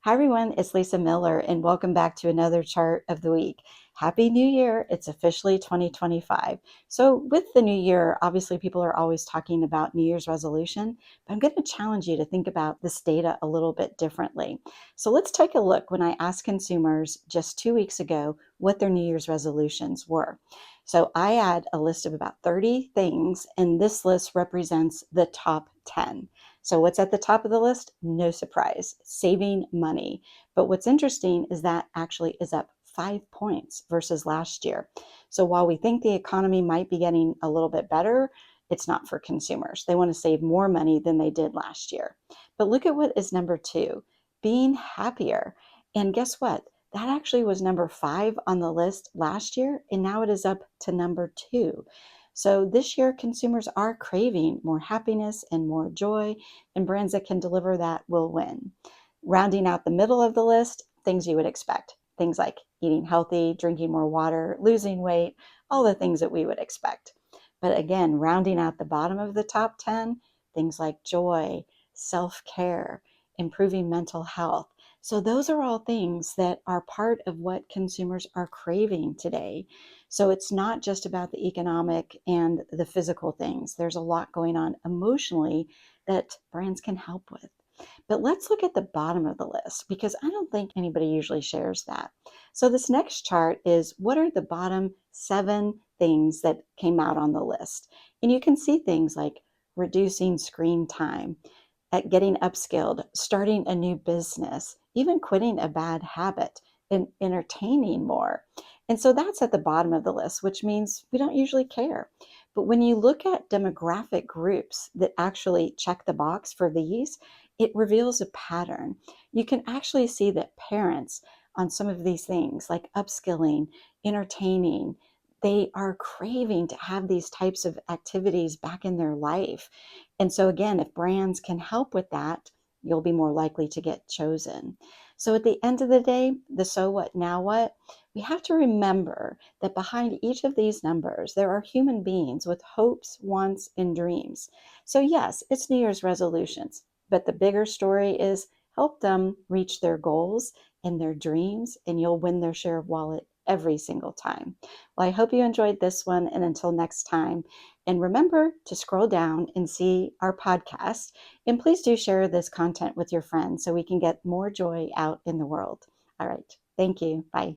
Hi everyone, it's Lisa Miller and welcome back to another chart of the week. Happy New Year. It's officially 2025. So with the new year, obviously people are always talking about New Year's resolution, but I'm going to challenge you to think about this data a little bit differently. So let's take a look when I asked consumers just 2 weeks ago what their New Year's resolutions were. So I had a list of about 30 things, and this list represents the top 10. So what's at the top of the list? No surprise, saving money. But what's interesting is that actually is up 5 points versus last year. So while we think the economy might be getting a little bit better, it's not for consumers. They want to save more money than they did last year. But look at what is number two, being happier. And guess what? That actually was number 5 on the list last year, and now it is up to number 2. So this year, consumers are craving more happiness and more joy, and brands that can deliver that will win. Rounding out the middle of the list, things you would expect. Things like eating healthy, drinking more water, losing weight, all the things that we would expect. But again, rounding out the bottom of the top 10, things like joy, self-care, improving mental health. So those are all things that are part of what consumers are craving today. So it's not just about the economic and the physical things. There's a lot going on emotionally that brands can help with. But let's look at the bottom of the list because I don't think anybody usually shares that. So this next chart is what are the bottom 7 things that came out on the list. And you can see things like reducing screen time, at getting upskilled, starting a new business, even quitting a bad habit, and entertaining more. And so that's at the bottom of the list, which means we don't usually care. But when you look at demographic groups that actually check the box for these, it reveals a pattern. You can actually see that parents on some of these things like upskilling, entertaining, they are craving to have these types of activities back in their life. And so again, if brands can help with that, you'll be more likely to get chosen. So at the end of the day, the so what, now what, we have to remember that behind each of these numbers, there are human beings with hopes, wants, and dreams. So yes, it's New Year's resolutions, but the bigger story is help them reach their goals and their dreams, and you'll win their share of wallet every single time. Well, I hope you enjoyed this one, and until next time, and remember to scroll down and see our podcast. And please do share this content with your friends so we can get more joy out in the world. All right. Thank you. Bye.